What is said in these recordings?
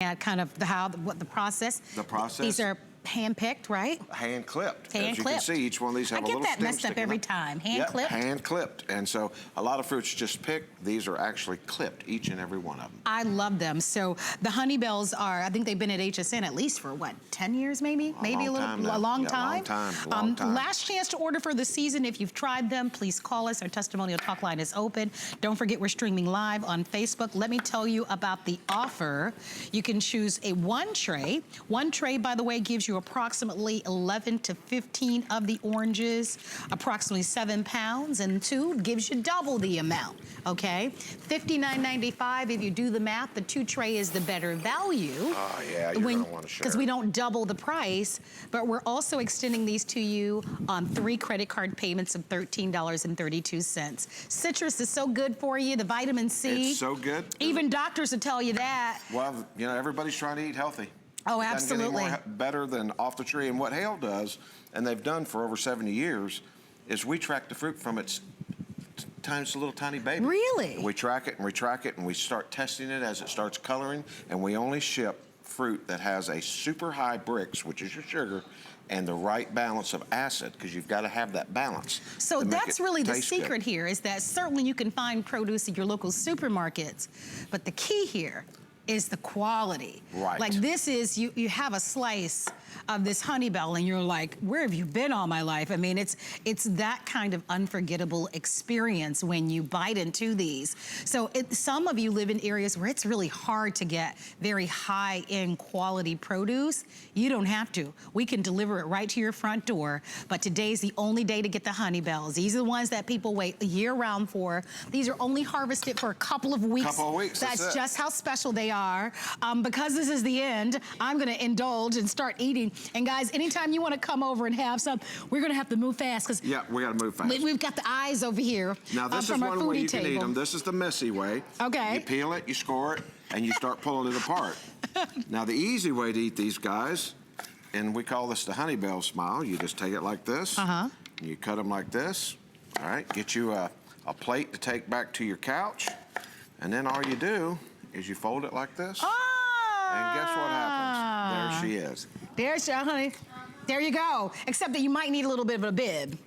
at kind of what the process. The process. These are hand-picked, right? Hand-clipped. Hand-clipped. As you can see, each one of these have a little stem. I get that messed up every time. Hand-clipped? Yep, hand-clipped. And so a lot of fruits just picked. These are actually clipped, each and every one of them. I love them. So the Honeybells are, I think they've been at HSN at least for what, 10 years maybe? Maybe a long time. Long time. Last chance to order for the season. If you've tried them, please call us. Our testimonial talk line is open. Don't forget we're streaming live on Facebook. Let me tell you about the offer. You can choose a one tray. One tray, by the way, gives you approximately 11 to 15 of the oranges, approximately 7 pounds, and two gives you double the amount, okay? $59.95 if you do the math. The 2 tray is the better value. Oh, yeah, you're gonna want to share. Because we don't double the price, but we're also extending these to you on 3 credit card payments of $13.32. Citrus is so good for you, the vitamin C. It's so good. Even doctors will tell you that. Well, you know, everybody's trying to eat healthy. Oh, absolutely. Doesn't get any more better than off the tree. And what Hale does, and they've done for over 70 years, is we track the fruit from its little tiny baby. Really? We track it and we track it and we start testing it as it starts coloring, and we only ship fruit that has a super high Brix, which is your sugar, and the right balance of acid, because you've got to have that balance. So that's really the secret here, is that certainly you can find produce at your local supermarkets, but the key here is the quality. Right. Like this is, you have a slice of this Honeybell and you're like, where have you been all my life? I mean, it's that kind of unforgettable experience when you bite into these. So some of you live in areas where it's really hard to get very high-end quality produce. You don't have to. We can deliver it right to your front door, but today's the only day to get the Honeybells. These are the ones that people wait year-round for. These are only harvested for a couple of weeks. Couple of weeks, that's just how special they are. Because this is the end, I'm gonna indulge and start eating. And guys, anytime you wanna come over and have some, we're gonna have to move fast, because yeah, we gotta move fast. We've got the eyes over here. Now this is one way you can eat them. This is the messy way. Okay. You peel it, you score it, and you start pulling it apart. Now the easy way to eat these guys, and we call this the Honeybell smile, you just take it like this, and you cut them like this. All right, get you a plate to take back to your couch, and then all you do is you fold it like this, and guess what happens? There she is. There's she, honey. There you go. Except that you might need a little bit of a bib.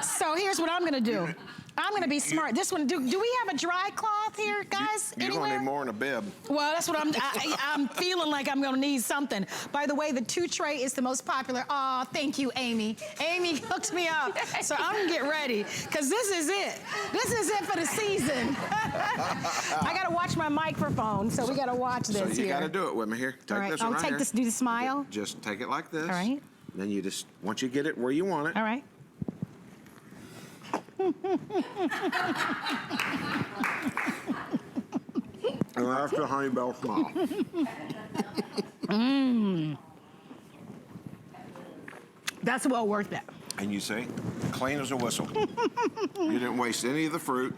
So here's what I'm gonna do. I'm gonna be smart. This one, do we have a dry cloth here, guys? You're gonna need more than a bib. Well, that's what I'm feeling like I'm gonna need something. By the way, the 2 tray is the most popular. Oh, thank you, Amy. Amy hooked me up. So I'm gonna get ready, because this is it. This is it for the season. I gotta watch my microphone, so we gotta watch this here. So you gotta do it with me here. Take this one right here. Do the smile. Just take it like this. All right. Then you just, once you get it where you want it. All right. And that's the Honeybell smile. That's well worth it. And you see, clean as a whistle. You didn't waste any of the fruit.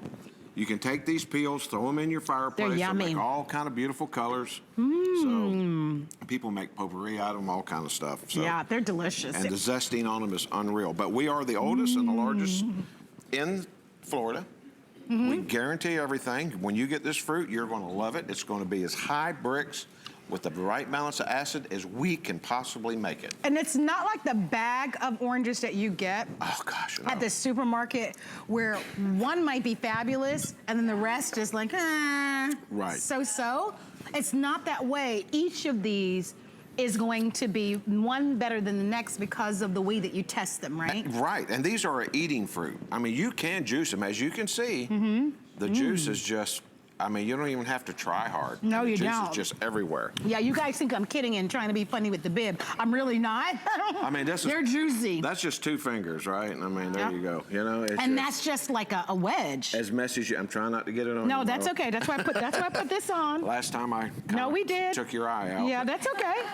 You can take these peels, throw them in your fireplace. They're yummy. They make all kind of beautiful colors. So people make potpourri out of them, all kind of stuff. So, yeah, they're delicious. And the zesting on them is unreal. But we are the oldest and the largest in Florida. We guarantee everything. When you get this fruit, you're going to love it. It's going to be as high Brix with the right balance of acid as we can possibly make it. And it's not like the bag of oranges that you get at the supermarket, where one might be fabulous and then the rest is like, so-so. It's not that way. Each of these is going to be one better than the next because of the way that you test them, right? Right, and these are eating fruit. I mean, you can juice them. As you can see, the juice is just, I mean, you don't even have to try hard. No, you don't. The juice is just everywhere. Yeah, you guys think I'm kidding and trying to be funny with the bib. I'm really not. I mean, they're juicy. That's just 2 fingers, right? I mean, there you go. You know, and that's just like a wedge. As messy as I'm trying not to get it on. No, that's okay. That's why I put this on. Last time I took your eye out. Yeah, that's okay.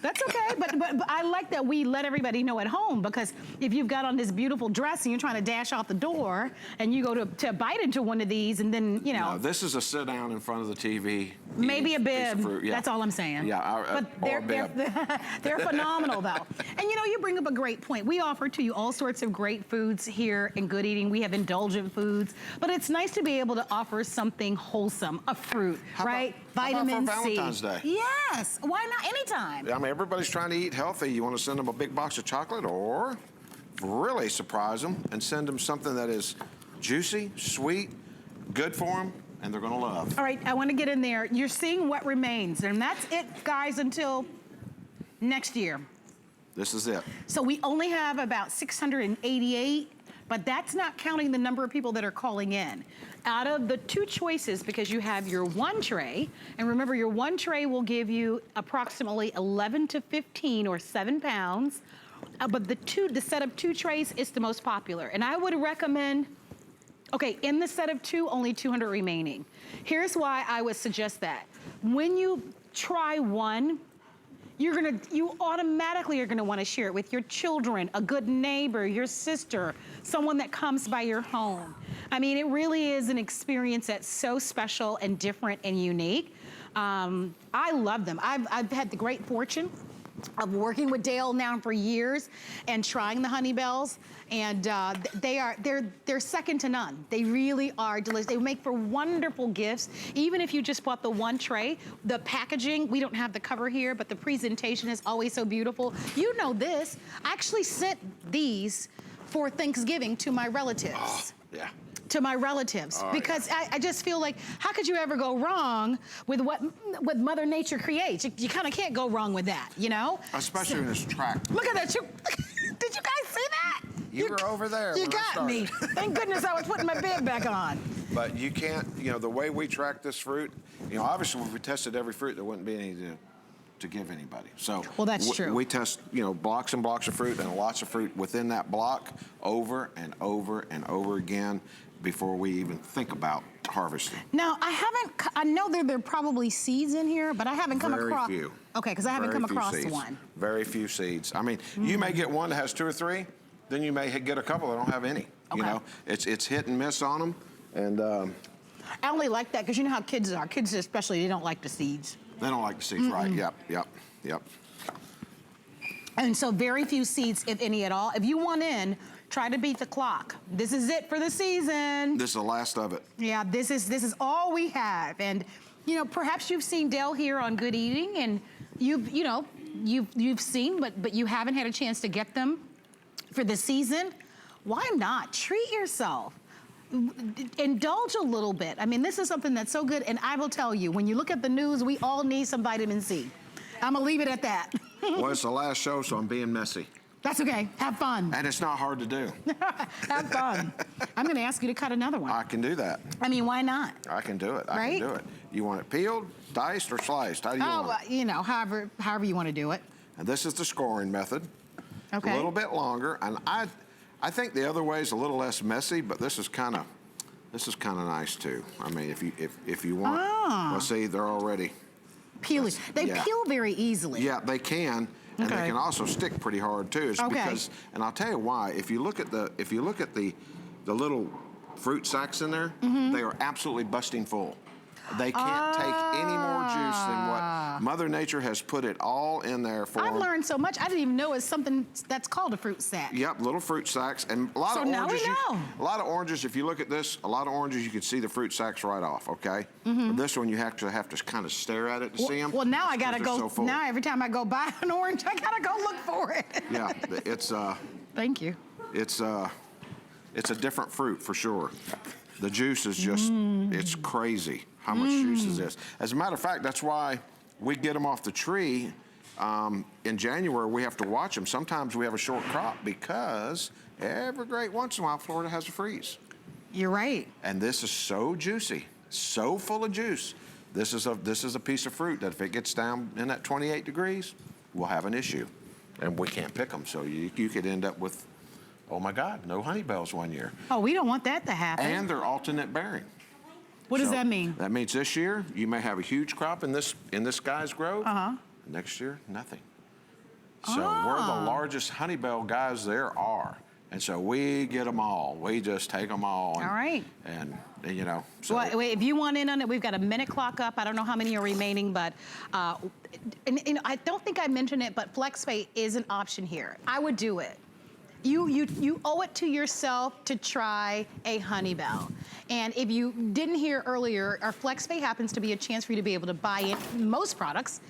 That's okay, but I like that we let everybody know at home, because if you've got on this beautiful dress and you're trying to dash out the door and you go to bite into one of these and then, you know. No, this is a sit down in front of the TV. Maybe a bib, that's all I'm saying. Yeah, but they're phenomenal though. And you know, you bring up a great point. We offer to you all sorts of great foods here in Good Eating. We have indulgent foods, but it's nice to be able to offer something wholesome, a fruit, right? Vitamin How about for C. Valentine's Day? Yes. Why not? Anytime. I mean, everybody's trying to eat healthy. You want to send them a big box of chocolate, or really surprise them and send them something that is juicy, sweet, good for them, and they're going to love. All right, I want to get in there. You're seeing what remains, and that's it, guys, until next year. This is it. So we only have about 688, but that's not counting the number of people that are calling in. Out of the 2 choices, because you have your 1 tray, and remember your 1 tray will give you approximately 11 to 15 or 7 pounds, but the set of 2 trays is the most popular. And I would recommend, okay, in the set of 2, only 200 remaining. Here's why I would suggest that. When you try 1, you automatically are gonna wanna share it with your children, a good neighbor, your sister, someone that comes by your home. I mean, it really is an experience that's so special and different and unique. I love them. I've had the great fortune of working with Dale now for years and trying the Honeybells, and they're second to none. They really are delicious. They make for wonderful gifts. Even if you just bought the 1 tray, the packaging, we don't have the cover here, but the presentation is always so beautiful. You know this, I actually sent these for Thanksgiving to my relatives. Oh, yeah. To my relatives, because yeah. I just feel like, how could you ever go wrong with what Mother Nature creates? You kind of can't go wrong with that, you know? Especially in this track. Look at that. Did you guys see that? You were over there. You when I got me. started. Thank goodness I was putting my bib back on. But you can't, you know, the way we track this fruit, you know, obviously if we tested every fruit, there wouldn't be any to give anybody. So well, that's true. We test, you know, blocks and blocks of fruit and lots of fruit within that block over and over and over again before we even think about harvesting. Now, I know there are probably seeds in here, but I haven't come across. Very few. Okay, because I haven't come across seeds. one. Very few seeds. I mean, you may get one that has 2 or 3, then you may get a couple that don't have any. Okay. You know, it's hit and miss on them. And I only like that because you know how kids are. Kids especially, they don't like the seeds. they don't like the seeds, right? Yep. And so very few seeds, if any at all. If you want in, try to beat the clock. This is it for the season. This is the last of it. Yeah, this is all we have. And you know, perhaps you've seen Dale here on Good Eating, and you've seen, but you haven't had a chance to get them for the season. Why not? Treat yourself. Indulge a little bit. I mean, this is something that's so good, and I will tell you, when you look at the news, we all need some vitamin C. I'm gonna leave it at that. Well, it's the last show, so I'm being messy. That's okay, have fun. And it's not hard to do. Have fun. I'm gonna ask you to cut another one. I can do that. I mean, why not? I can do it. I Right? can do it. You want it peeled, diced, or sliced? How do you want it? You know, however you want to do it. And this is the scoring method. Okay. A little bit longer, and I think the other way is a little less messy, but this is kind of nice too. I mean, if you want, well, see, they're already Peeling. They peel very easily. Yeah, they can, and Okay. they can also stick pretty hard too. It's because, and I'll tell you why. If you look at the little fruit sacks in there, they are absolutely busting full. They can't take any more juice than what Mother Nature has put it all in there for. I've learned so much. I didn't even know it's something that's called a fruit sack. Yep, little fruit sacks, and a lot of now oranges. we know. A lot of oranges. If you look at this, a lot of oranges, you can see the fruit sacks right off. Okay, but this one you have to kind of stare at it to see them. Well, now I gotta go. So full. Now every time I go buy an orange, I gotta go look for it. Yeah, it's Thank you. it's a different fruit for sure. The juice is just, it's crazy how much juice is this. As a matter of fact, that's why we get them off the tree. In January, we have to watch them. Sometimes we have a short crop because every great once in a while, Florida has a freeze. You're right. And this is so juicy, so full of juice. This is a piece of fruit that if it gets down in that 28 degrees, we'll have an issue. And we can't pick them. So you could end up with, oh my God, no Honeybells one year. Oh, we don't want that to happen. And they're alternate bearing. What does that mean? That means this year you may have a huge crop in this guy's grove. Next year, nothing. So we're the largest Honeybell guys there are. And so we get them all. We just take them all. And, all right. And you know. So well, wait, if you want in on it, we've got a minute clock up. I don't know how many are remaining, but and I don't think I mentioned it, but FlexPay is an option here. I would do it. you owe it to yourself to try a Honeybell. And if you didn't hear earlier, our FlexPay happens to be a chance for you to be able to buy in most products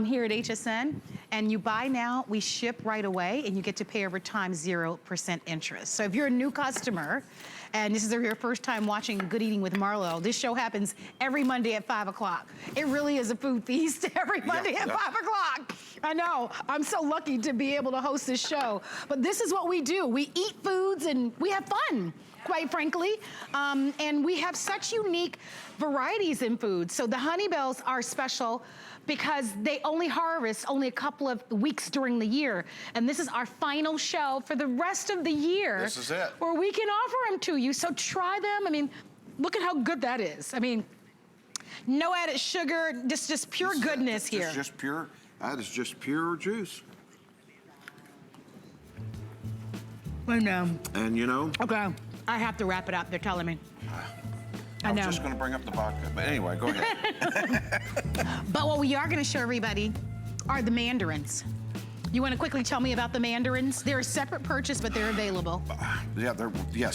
here at HSN. And you buy now, we ship right away, and you get to pay over time 0% interest. So if you're a new customer, and this is your first time watching Good Eating with Marlo, this show happens every Monday at 5 o'clock. It really is a food feast every Monday at 5 o'clock. I know, I'm so lucky to be able to host this show. But this is what we do. We eat foods and we have fun, quite frankly. And we have such unique varieties in food. So the Honeybells are special because they only harvest only a couple of weeks during the year. And this is our final show for the rest of the year. This is it. Where we can offer them to you. So try them. I mean, look at how good that is. I mean, no added sugar, just pure goodness here. It's just pure, that is just pure juice. I know. And you know, Okay, I have to wrap it up. They're telling me. I was just gonna bring up the vodka, but anyway, go ahead. But what we are gonna show everybody are the mandarins. You wanna quickly tell me about the mandarins? They're a separate purchase, but they're available. Yeah, yes.